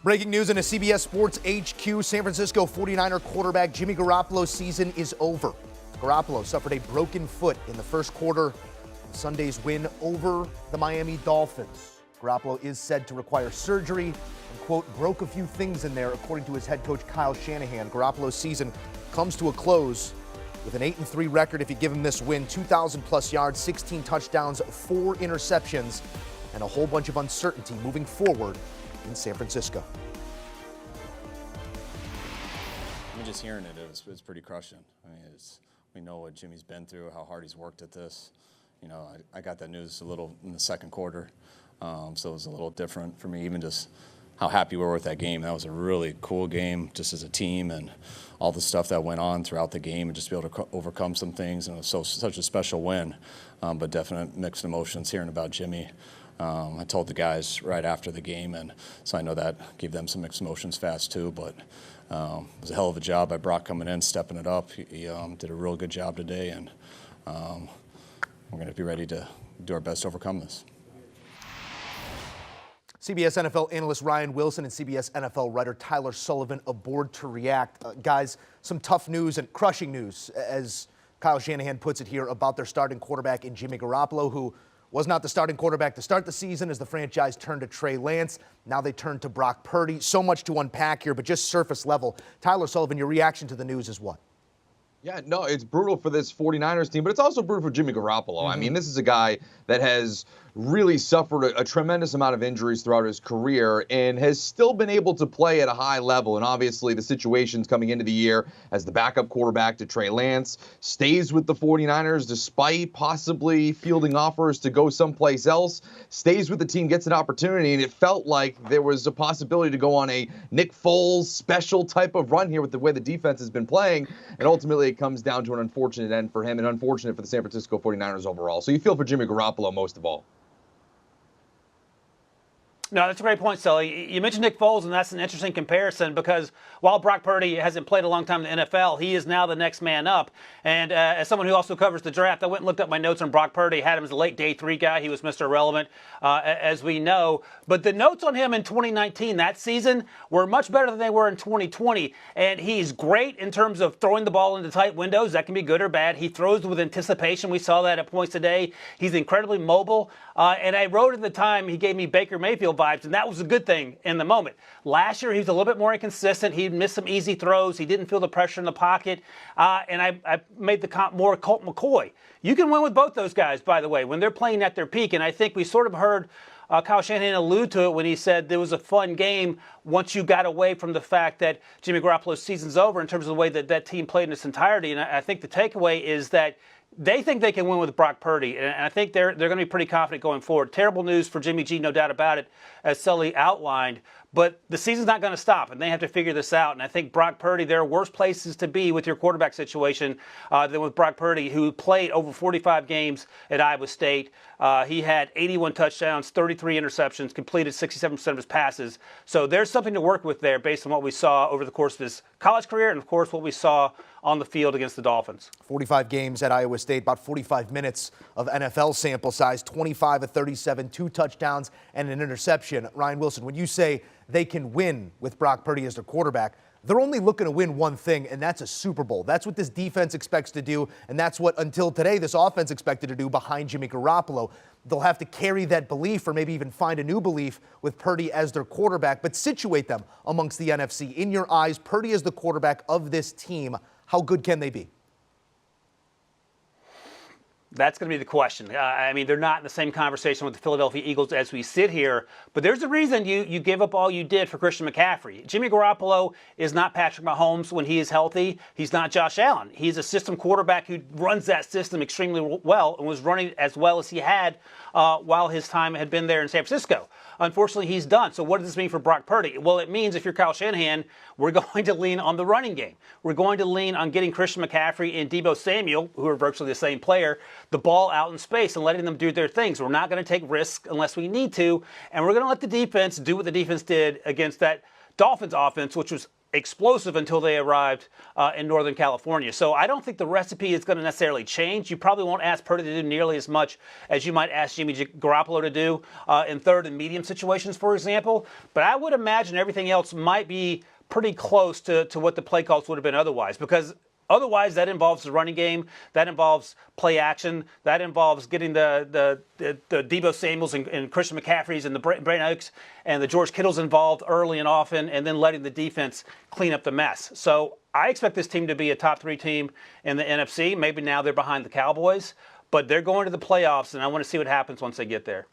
Breaking news in a CBS Sports HQ, San Francisco 49er quarterback Jimmy Garoppolo's season is over. Garoppolo suffered a broken foot in the first quarter in Sunday's win over the Miami Dolphins. Garoppolo is said to require surgery and, quote, broke a few things in there, according to his head coach Kyle Shanahan. Garoppolo's season comes to a close with an 8-3 record if you give him this win, 2,000-plus yards, 16 touchdowns, 4 interceptions, and a whole bunch of uncertainty moving forward in San Francisco. I mean, just hearing it was pretty crushing. I mean, we know what Jimmy's been through, how hard he's worked at this. You know, I got that news a little in the second quarter, so it was a little different for me, even just how happy we were with that game. That was a really cool game just as a team, and all the stuff that went on throughout the game, and just be able to overcome some things, and it was such a special win, but definite mixed emotions hearing about Jimmy. I told the guys right after the game, and so I know that gave them some mixed emotions fast too, but it was a hell of a job by Brock coming in, stepping it up. He did a real good job today, and we're going to be ready to do our best to overcome this. CBS NFL analyst Ryan Wilson and CBS NFL writer Tyler Sullivan aboard to react. Guys, some tough news and crushing news, as Kyle Shanahan puts it here, about their starting quarterback in Jimmy Garoppolo, who was not the starting quarterback to start the season as the franchise turned to Trey Lance. Now they turn to Brock Purdy. So much to unpack here, but just surface level. Tyler Sullivan, your reaction to the news is what? Yeah, no, it's brutal for this 49ers team, but it's also brutal for Jimmy Garoppolo. I mean, this is a guy that has really suffered a tremendous amount of injuries throughout his career and has still been able to play at a high level. And obviously the situations coming into the year as the backup quarterback to Trey Lance, stays with the 49ers despite possibly fielding offers to go someplace else, stays with the team, gets an opportunity, and it felt like there was a possibility to go on a Nick Foles special type of run here with the way the defense has been playing. And ultimately it comes down to an unfortunate end for him and unfortunate for the San Francisco 49ers overall. So you feel for Jimmy Garoppolo most of all. No, that's a great point, Sully. You mentioned Nick Foles, and that's an interesting comparison because while Brock Purdy hasn't played a long time in the NFL, he is now the next man up. And as someone who also covers the draft, I went and looked up my notes on Brock Purdy. Had him as a late day 3 guy. He was Mr. Irrelevant, as we know. But the notes on him in 2019, that season, were much better than they were in 2020. And he's great in terms of throwing the ball into tight windows. That can be good or bad. He throws with anticipation. We saw that at points today. He's incredibly mobile. And I wrote at the time, he gave me Baker Mayfield vibes, and that was a good thing in the moment. Last year, he was a little bit more inconsistent. He'd missed some easy throws. He didn't feel the pressure in the pocket. And I made the comp more Colt McCoy. You can win with both those guys, by the way, when they're playing at their peak. And I think we sort of heard Kyle Shanahan allude to it when he said there was a fun game once you got away from the fact that Jimmy Garoppolo's season's over in terms of the way that that team played in its entirety. And I think the takeaway is that they think they can win with Brock Purdy, and I think they're going to be pretty confident going forward. Terrible news for Jimmy G, no doubt about it, as Sully outlined. But the season's not going to stop, and they have to figure this out. And I think Brock Purdy, there are worse places to be with your quarterback situation than with Brock Purdy, who played over 45 games at Iowa State. He had 81 touchdowns, 33 interceptions, completed 67% of his passes. So there's something to work with there based on what we saw over the course of his college career and, of course, what we saw on the field against the Dolphins. 45 games at Iowa State, about 45 minutes of NFL sample size, 25 of 37, 2 touchdowns and an interception. Ryan Wilson, when you say they can win with Brock Purdy as their quarterback, they're only looking to win one thing, and that's a Super Bowl. That's what this defense expects to do, and that's what, until today, this offense expected to do behind Jimmy Garoppolo. They'll have to carry that belief or maybe even find a new belief with Purdy as their quarterback, but situate them amongst the NFC. In your eyes, Purdy is the quarterback of this team. How good can they be? That's going to be the question. I mean, they're not in the same conversation with the Philadelphia Eagles as we sit here, but there's a reason you give up all you did for Christian McCaffrey. Jimmy Garoppolo is not Patrick Mahomes when he is healthy. He's not Josh Allen. He's a system quarterback who runs that system extremely well and was running as well as he had while his time had been there in San Francisco. Unfortunately, he's done. So what does this mean for Brock Purdy? Well, it means if you're Kyle Shanahan, we're going to lean on the running game. We're going to lean on getting Christian McCaffrey and Deebo Samuel, who are virtually the same player, the ball out in space and letting them do their things. We're not going to take risks unless we need to, and we're going to let the defense do what the defense did against that Dolphins offense, which was explosive until they arrived in Northern California. So I don't think the recipe is going to necessarily change. You probably won't ask Purdy to do nearly as much as you might ask Jimmy Garoppolo to do in third and medium situations, for example. But I would imagine everything else might be pretty close to what the play calls would have been otherwise, because otherwise, that involves the running game, that involves play action, that involves getting the Deebo Samuels and Christian McCaffreys and the Brandon Oaks and the George Kittles involved early and often, and then letting the defense clean up the mess. So I expect this team to be a top 3 team in the NFC. Maybe now they're behind the Cowboys, but they're going to the playoffs, and I want to see what happens once they get there.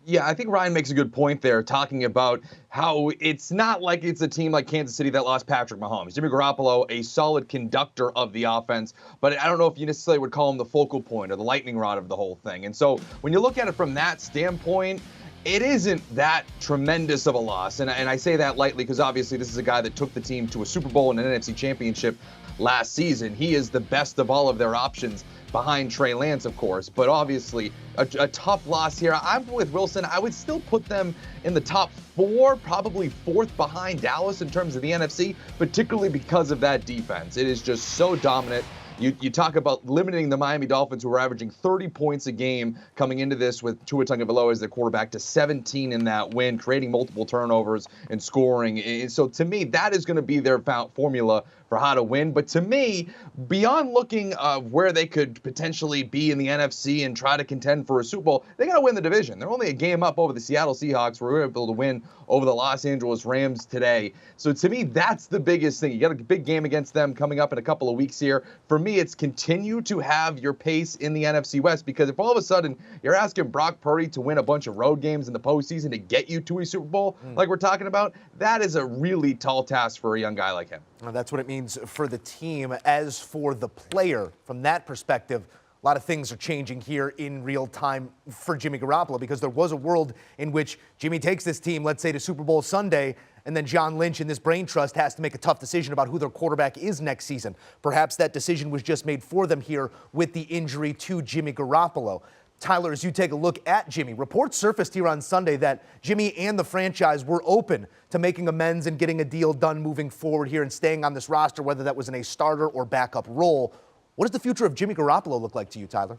Yeah, I think Ryan makes a good point there, talking about how it's not like it's a team like Kansas City that lost Patrick Mahomes. Jimmy Garoppolo, a solid conductor of the offense, but I don't know if you necessarily would call him the focal point or the lightning rod of the whole thing. And so when you look at it from that standpoint, it isn't that tremendous of a loss. And I say that lightly because obviously this is a guy that took the team to a Super Bowl and an NFC championship last season. He is the best of all of their options, behind Trey Lance, of course, but obviously a tough loss here. I'm with Wilson. I would still put them in the top 4, probably 4th behind Dallas in terms of the NFC, particularly because of that defense. It is just so dominant. You talk about limiting the Miami Dolphins, who were averaging 30 points a game coming into this with Tua Tagovailoa as their quarterback, to 17 in that win, creating multiple turnovers and scoring. And so to me, that is going to be their formula for how to win. But to me, beyond looking where they could potentially be in the NFC and try to contend for a Super Bowl, they got to win the division. They're only a game up over the Seattle Seahawks. We were able to win over the Los Angeles Rams today. So to me, that's the biggest thing. You got a big game against them coming up in a couple of weeks here. For me, it's continue to have your pace in the NFC West, because if all of a sudden you're asking Brock Purdy to win a bunch of road games in the postseason to get you to a Super Bowl, like we're talking about, that is a really tall task for a young guy like him. Well, that's what it means for the team. As for the player, from that perspective, a lot of things are changing here in real time for Jimmy Garoppolo, because there was a world in which Jimmy takes this team, let's say, to Super Bowl Sunday, and then John Lynch and this brain trust has to make a tough decision about who their quarterback is next season. Perhaps that decision was just made for them here with the injury to Jimmy Garoppolo. Tyler, as you take a look at Jimmy, reports surfaced here on Sunday that Jimmy and the franchise were open to making amends and getting a deal done moving forward here and staying on this roster, whether that was in a starter or backup role. What does the future of Jimmy Garoppolo look like to you, Tyler?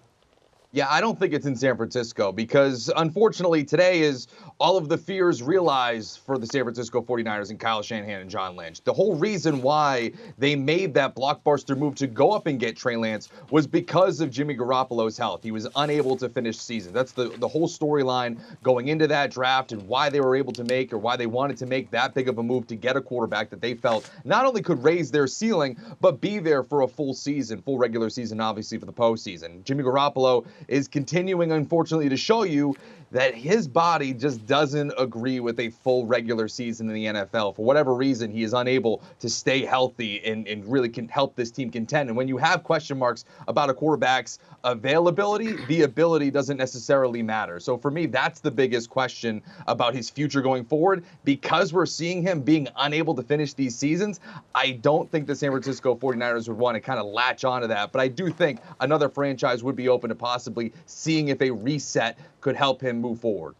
Yeah, I don't think it's in San Francisco, because unfortunately today is all of the fears realized for the San Francisco 49ers and Kyle Shanahan and John Lynch. The whole reason why they made that blockbuster move to go up and get Trey Lance was because of Jimmy Garoppolo's health. He was unable to finish the season. That's the whole storyline going into that draft, and why they were able to make, or why they wanted to make that big of a move to get a quarterback that they felt not only could raise their ceiling, but be there for a full season, full regular season, obviously, for the postseason. Jimmy Garoppolo is continuing, unfortunately, to show you that his body just doesn't agree with a full regular season in the NFL. For whatever reason, he is unable to stay healthy and really can help this team contend. And when you have question marks about a quarterback's availability, the ability doesn't necessarily matter. So for me, that's the biggest question about his future going forward. Because we're seeing him being unable to finish these seasons, I don't think the San Francisco 49ers would want to kind of latch onto that. But I do think another franchise would be open to possibly seeing if a reset could help him move forward.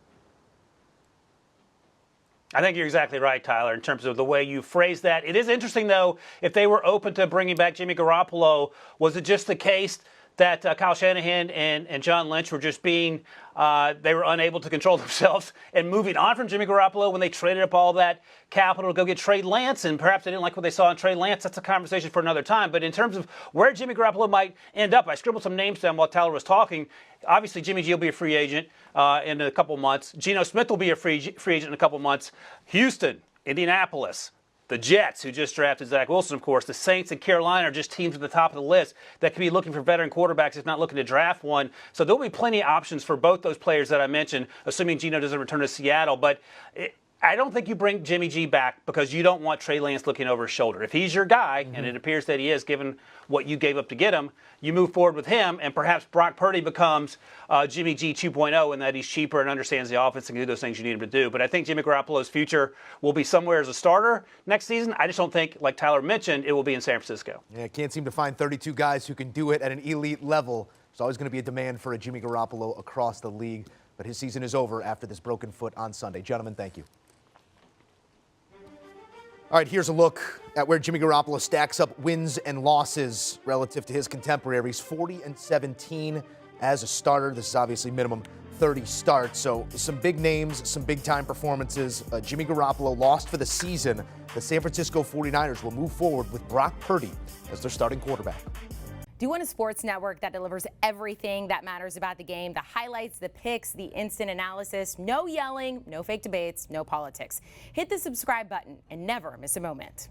I think you're exactly right, Tyler, in terms of the way you phrase that. It is interesting, though, if they were open to bringing back Jimmy Garoppolo, was it just the case that Kyle Shanahan and John Lynch were just being, they were unable to control themselves and moving on from Jimmy Garoppolo when they traded up all that capital to go get Trey Lance, and perhaps they didn't like what they saw in Trey Lance? That's a conversation for another time. But in terms of where Jimmy Garoppolo might end up, I scribbled some names down while Tyler was talking. Obviously, Jimmy G will be a free agent in a couple months. Geno Smith will be a free agent in a couple months. Houston, Indianapolis, the Jets, who just drafted Zach Wilson, of course. The Saints and Carolina are just teams at the top of the list that could be looking for veteran quarterbacks, if not looking to draft one. So there'll be plenty of options for both those players that I mentioned, assuming Geno doesn't return to Seattle. But I don't think you bring Jimmy G back because you don't want Trey Lance looking over his shoulder. If he's your guy, and it appears that he is, given what you gave up to get him, you move forward with him, and perhaps Brock Purdy becomes Jimmy G 2.0 in that he's cheaper and understands the offense and can do those things you need him to do. But I think Jimmy Garoppolo's future will be somewhere as a starter next season. I just don't think, like Tyler mentioned, it will be in San Francisco. Yeah, can't seem to find 32 guys who can do it at an elite level. There's always going to be a demand for a Jimmy Garoppolo across the league, but his season is over after this broken foot on Sunday. Gentlemen, thank you. All right, here's a look at where Jimmy Garoppolo stacks up wins and losses relative to his contemporaries. 40-17 as a starter. This is obviously minimum 30 starts. So some big names, some big-time performances. Jimmy Garoppolo lost for the season. The San Francisco 49ers will move forward with Brock Purdy as their starting quarterback. Do you want a sports network that delivers everything that matters about the game? The highlights, the picks, the instant analysis, no yelling, no fake debates, no politics. Hit the subscribe button and never miss a moment.